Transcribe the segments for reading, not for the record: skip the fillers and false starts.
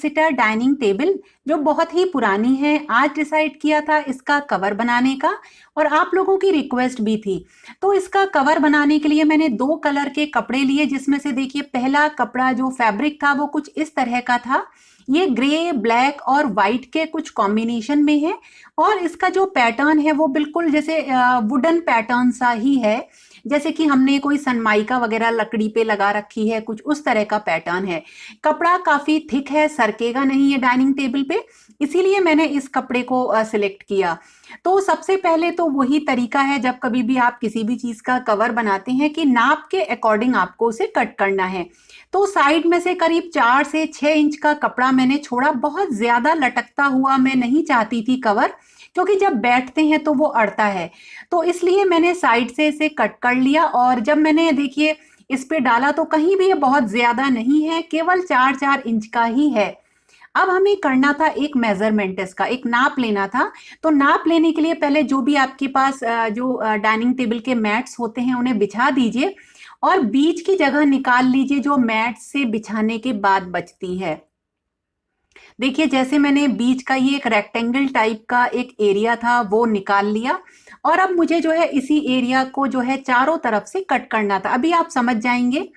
एक्सिटर dining table जो बहुत ही पुरानी है, आज डिसाइड किया था इसका कवर बनाने का और आप लोगों की रिक्वेस्ट भी थी। तो इसका कवर बनाने के लिए मैंने 2 कलर के कपड़े लिए, जिसमें से देखिए पहला कपड़ा जो फैब्रिक था वो कुछ इस तरह का था। ये ग्रे, ब्लैक और व्हाइट के कुछ कॉम्बिनेशन में है और इसका जो पैटर्न है वो बिल्कुल जैसे वुडन पैटर्न सा ही है, जैसे कि हमने कोई सनमाइका वगैरह लकड़ी पे लगा रखी है, कुछ उस तरह का पैटर्न है। कपड़ा काफी थिक है, सरकेगा नहीं है डाइनिंग टेबल पे, इसीलिए मैंने इस कपड़े को सिलेक्ट किया। तो सबसे पहले तो वही तरीका है जब कभी भी आप किसी भी चीज का कवर बनाते हैं कि नाप के अकॉर्डिंग आपको उसे कट करना है। तो साइड में से करीब 4 से 6 इंच का कपड़ा मैंने छोड़ा, बहुत ज्यादा लटकता हुआ मैं नहीं चाहती थी कवर, क्योंकि जब बैठते हैं तो वो अड़ता है। तो इसलिए मैंने साइड से इसे कट कर लिया और जब मैंने देखिए इस पे डाला तो कहीं भी ये बहुत ज्यादा नहीं है, केवल 4-4 इंच का ही है। अब हमें करना था एक मेजरमेंट, इसका एक नाप लेना था। तो नाप लेने के लिए पहले जो भी आपके पास जो डाइनिंग टेबल के मैट्स होते हैं उन्हें बिछा दीजिए और बीच की जगह निकाल लीजिए जो मैट से बिछाने के बाद बचती है। देखिए जैसे मैंने बीच का ये एक रेक्टेंगल टाइप का एक एरिया था वो निकाल लिया और अब मुझे जो है इसी एरिया को जो है चारों तरफ से कट करना था। अभी आप समझ जाएंगे।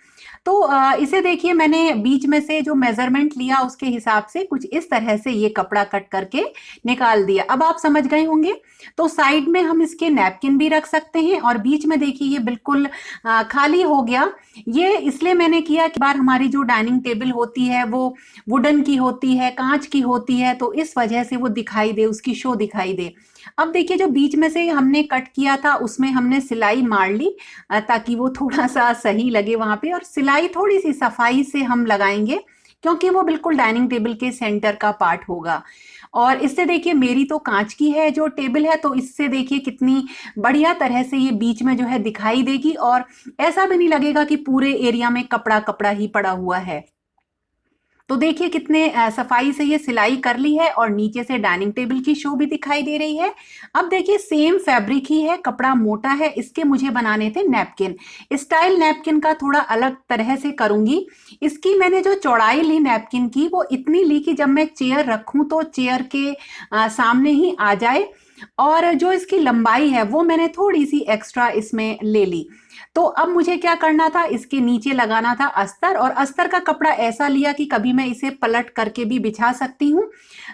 तो इसे देखिए मैंने बीच में से जो मेजरमेंट लिया उसके हिसाब से कुछ इस तरह से ये कपड़ा कट करके निकाल दिया। अब आप समझ गए होंगे। तो साइड में हम इसके नैपकिन भी रख सकते हैं और बीच में देखिए ये बिल्कुल खाली हो गया। ये इसलिए मैंने किया कि बार हमारी जो डाइनिंग टेबल होती है वो वुडन की होती है, कांच की होती है, तो इस वजह से वो दिखाई दे, उसकी शो दिखाई दे। अब देखिए जो बीच में से हमने कट किया था उसमें हमने सिलाई मार ली ताकि वो थोड़ा सा सही लगे वहां पे, और सिलाई थोड़ी सी सफाई से हम लगाएंगे क्योंकि वो बिल्कुल डाइनिंग टेबल के सेंटर का पार्ट होगा। और इससे देखिए मेरी तो कांच की है जो टेबल है, तो इससे देखिए कितनी बढ़िया तरह से ये बीच में जो है दिखाई देगी और ऐसा भी नहीं लगेगा कि पूरे एरिया में कपड़ा कपड़ा ही पड़ा हुआ है। तो देखिए कितने सफाई से ये सिलाई कर ली है और नीचे से डाइनिंग टेबल की शो भी दिखाई दे रही है। अब देखिए सेम फैब्रिक ही है, कपड़ा मोटा है, इसके मुझे बनाने थे नैपकिन। स्टाइल नैपकिन का थोड़ा अलग तरह से करूंगी। इसकी मैंने जो चौड़ाई ली नैपकिन की वो इतनी ली कि जब मैं चेयर रखूं तो चेयर के सामने ही आ जाए, और जो इसकी लंबाई है वो मैंने थोड़ी सी एक्स्ट्रा इसमें ले ली। तो अब मुझे क्या करना था, इसके नीचे लगाना था अस्तर, और अस्तर का कपड़ा ऐसा लिया कि कभी मैं इसे पलट करके भी बिछा सकती हूँ।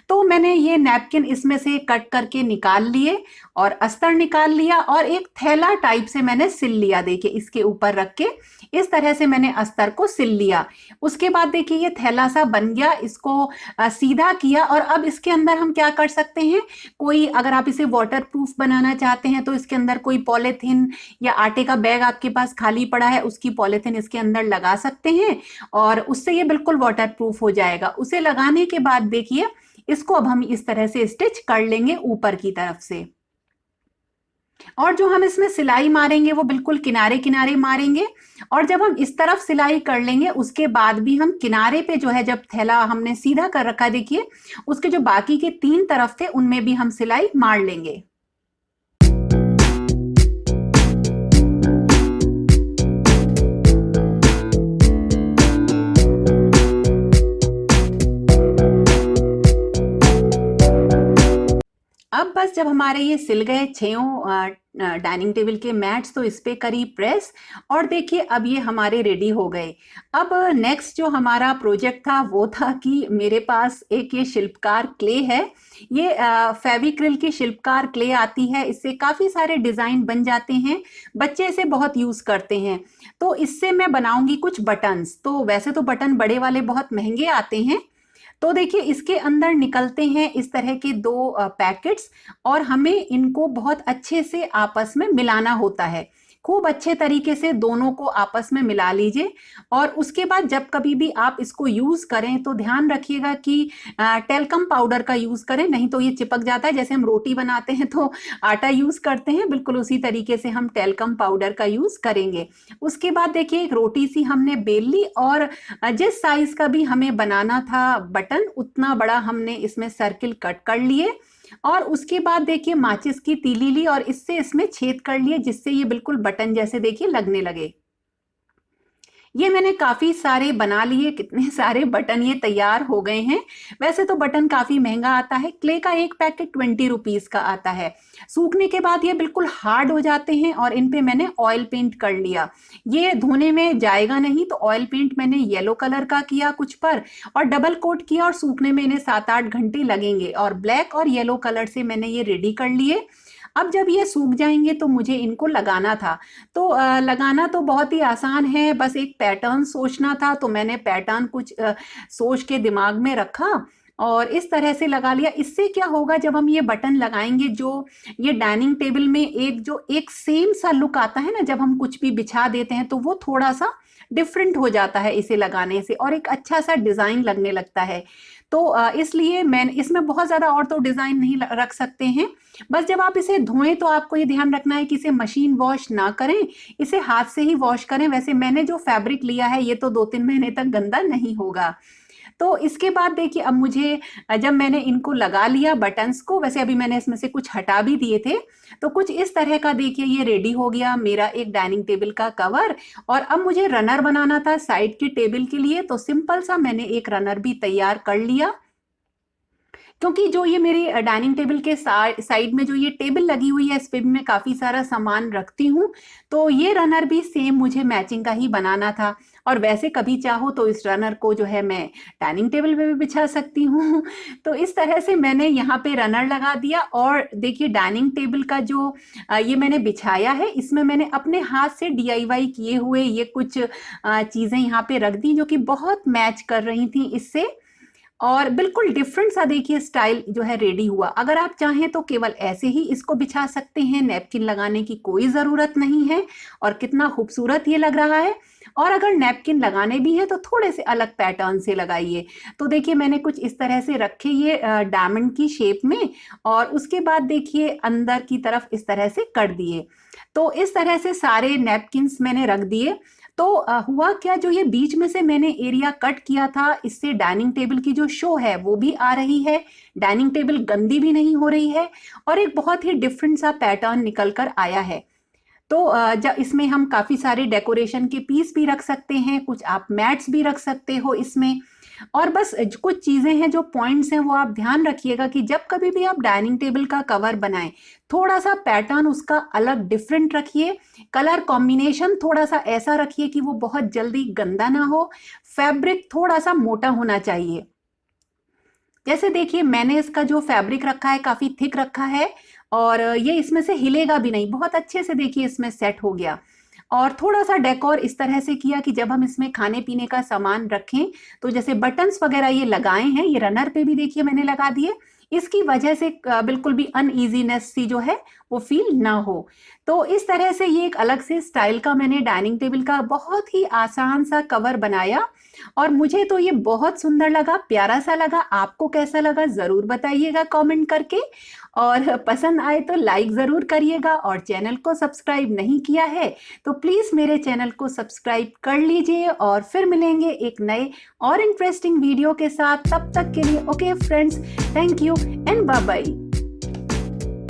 तो मैंने ये नैपकिन इसमें से कट करके निकाल लिए और अस्तर निकाल लिया और एक थैला टाइप से मैंने सिल लिया। देखिए इसके ऊपर रख के इस तरह से मैंने अस्तर को सिल लिया। उसके बाद देखिए ये थैला सा बन गया, इसको सीधा किया। और अब इसके अंदर हम क्या कर सकते हैं, कोई अगर आप इसे वाटर प्रूफ बनाना चाहते हैं तो इसके अंदर कोई पॉलिथीन या आटे का बैग आपके पास खाली पड़ा है उसकी पॉलिथीन इसके अंदर लगा सकते हैं और उससे ये बिल्कुल वाटर प्रूफ हो जाएगा। उसे लगाने के बाद देखिए इसको अब हम इस तरह से स्टिच कर लेंगे ऊपर की तरफ से, और जो हम इसमें सिलाई मारेंगे वो बिल्कुल किनारे किनारे मारेंगे। और जब हम इस तरफ सिलाई कर लेंगे उसके बाद भी हम किनारे पे जो है, जब थैला हमने सीधा कर रखा देखिए उसके जो बाकी के 3 तरफ थे उनमें भी हम सिलाई मार लेंगे। अब बस जब हमारे ये सिल गए 6 डाइनिंग टेबल के मैट्स तो इस पे करी प्रेस, और देखिए अब ये हमारे रेडी हो गए। अब नेक्स्ट जो हमारा प्रोजेक्ट था वो था कि मेरे पास एक ये शिल्पकार क्ले है। ये फेविक्रिल की शिल्पकार क्ले आती है, इससे काफी सारे डिजाइन बन जाते हैं, बच्चे इसे बहुत यूज करते हैं। तो इससे मैं बनाऊंगी कुछ बटन्स। तो वैसे तो बटन बड़े वाले बहुत महंगे आते हैं। तो देखिए इसके अंदर निकलते हैं इस तरह के 2 पैकेट्स, और हमें इनको बहुत अच्छे से आपस में मिलाना होता है। खूब अच्छे तरीके से दोनों को आपस में मिला लीजिए, और उसके बाद जब कभी भी आप इसको यूज करें तो ध्यान रखिएगा कि टेल्कम पाउडर का यूज करें, नहीं तो ये चिपक जाता है। जैसे हम रोटी बनाते हैं तो आटा यूज करते हैं, बिल्कुल उसी तरीके से हम टेल्कम पाउडर का यूज करेंगे। उसके बाद देखिए एक रोटी सी हमने बेल ली, और जिस साइज का भी हमें बनाना था बटन उतना बड़ा हमने इसमें सर्किल कट कर लिए, और उसके बाद देखिए माचिस की तीली ली और इससे इसमें छेद कर लिए जिससे ये बिल्कुल बटन जैसे देखिए लगने लगे। ये मैंने काफ़ी सारे बना लिए, कितने सारे बटन ये तैयार हो गए हैं। वैसे तो बटन काफ़ी महंगा आता है, क्ले का एक पैकेट 20 रुपीज़ का आता है। सूखने के बाद ये बिल्कुल हार्ड हो जाते हैं और इन पे मैंने ऑयल पेंट कर लिया। ये धोने में जाएगा नहीं, तो ऑयल पेंट मैंने येलो कलर का किया कुछ पर और डबल कोट किया, और सूखने में इन्हें 7-8 घंटे लगेंगे। और ब्लैक और येलो कलर से मैंने ये रेडी कर लिए। अब जब ये सूख जाएंगे तो मुझे इनको लगाना था। तो लगाना तो बहुत ही आसान है, बस एक पैटर्न सोचना था। तो मैंने पैटर्न कुछ सोच के दिमाग में रखा और इस तरह से लगा लिया। इससे क्या होगा, जब हम ये बटन लगाएंगे, जो ये डाइनिंग टेबल में एक सेम सा लुक आता है ना, जब हम कुछ भी बिछा देते हैं तो वो थोड़ा सा डिफरेंट हो जाता है इसे लगाने से, और एक अच्छा सा डिजाइन लगने लगता है। तो इसलिए मैं इसमें बहुत ज्यादा और तो डिजाइन नहीं रख सकते हैं। बस जब आप इसे धोएं तो आपको ये ध्यान रखना है कि इसे मशीन वॉश ना करें, इसे हाथ से ही वॉश करें। वैसे मैंने जो फैब्रिक लिया है ये तो 2-3 महीने तक गंदा नहीं होगा। तो इसके बाद देखिए, अब मुझे जब मैंने इनको लगा लिया बटन्स को, वैसे अभी मैंने इसमें से कुछ हटा भी दिए थे, तो कुछ इस तरह का देखिए ये रेडी हो गया मेरा एक डाइनिंग टेबल का कवर। और अब मुझे रनर बनाना था साइड की टेबल के लिए, तो सिंपल सा मैंने एक रनर भी तैयार कर लिया। क्योंकि जो ये मेरी डाइनिंग टेबल के साइड में जो ये टेबल लगी हुई है, इस पे भी मैं काफ़ी सारा सामान रखती हूँ, तो ये रनर भी सेम मुझे मैचिंग का ही बनाना था। और वैसे कभी चाहो तो इस रनर को जो है मैं डाइनिंग टेबल पे भी बिछा सकती हूँ। तो इस तरह से मैंने यहाँ पे रनर लगा दिया। और देखिए डाइनिंग टेबल का जो ये मैंने बिछाया है, इसमें मैंने अपने हाथ से DIY किए हुए ये कुछ चीज़ें यहाँ पे रख दी, जो कि बहुत मैच कर रही थी इससे। और बिल्कुल डिफरेंट सा देखिए स्टाइल जो है रेडी हुआ। अगर आप चाहें तो केवल ऐसे ही इसको बिछा सकते हैं, नैपकिन लगाने की कोई ज़रूरत नहीं है। और कितना खूबसूरत ये लग रहा है। और अगर नैपकिन लगाने भी हैं तो थोड़े से अलग पैटर्न से लगाइए। तो देखिए मैंने कुछ इस तरह से रखे ये डायमंड की शेप में, और उसके बाद देखिए अंदर की तरफ इस तरह से कर दिए। तो इस तरह से सारे नैपकिन्स मैंने रख दिए। तो हुआ क्या, जो ये बीच में से मैंने एरिया कट किया था, इससे डाइनिंग टेबल की जो शो है वो भी आ रही है, डाइनिंग टेबल गंदी भी नहीं हो रही है, और एक बहुत ही डिफरेंट सा पैटर्न निकल कर आया है। तो जब इसमें हम काफ़ी सारे डेकोरेशन के पीस भी रख सकते हैं, कुछ आप मैट्स भी रख सकते हो इसमें। और बस कुछ चीज़ें हैं, जो पॉइंट्स हैं, वो आप ध्यान रखिएगा कि जब कभी भी आप डाइनिंग टेबल का कवर बनाएं, थोड़ा सा पैटर्न उसका अलग डिफरेंट रखिए। कलर कॉम्बिनेशन थोड़ा सा ऐसा रखिए कि वो बहुत जल्दी गंदा ना हो। फैब्रिक थोड़ा सा मोटा होना चाहिए। जैसे देखिए मैंने इसका जो फैब्रिक रखा है काफ़ी थिक रखा है, और ये इसमें से हिलेगा भी नहीं, बहुत अच्छे से देखिए इसमें सेट हो गया। और थोड़ा सा डेकोर इस तरह से किया कि जब हम इसमें खाने पीने का सामान रखें, तो जैसे बटन्स वगैरह ये लगाए हैं, ये रनर पे भी देखिए मैंने लगा दिए, इसकी वजह से बिल्कुल भी अनईजीनेस सी जो है वो फील ना हो। तो इस तरह से ये एक अलग से स्टाइल का मैंने डाइनिंग टेबल का बहुत ही आसान सा कवर बनाया, और मुझे तो ये बहुत सुंदर लगा, प्यारा सा लगा। आपको कैसा लगा ज़रूर बताइएगा कमेंट करके, और पसंद आए तो लाइक ज़रूर करिएगा। और चैनल को सब्सक्राइब नहीं किया है तो प्लीज़ मेरे चैनल को सब्सक्राइब कर लीजिए, और फिर मिलेंगे एक नए और इंटरेस्टिंग वीडियो के साथ। तब तक के लिए okay friends, thank you and bye bye.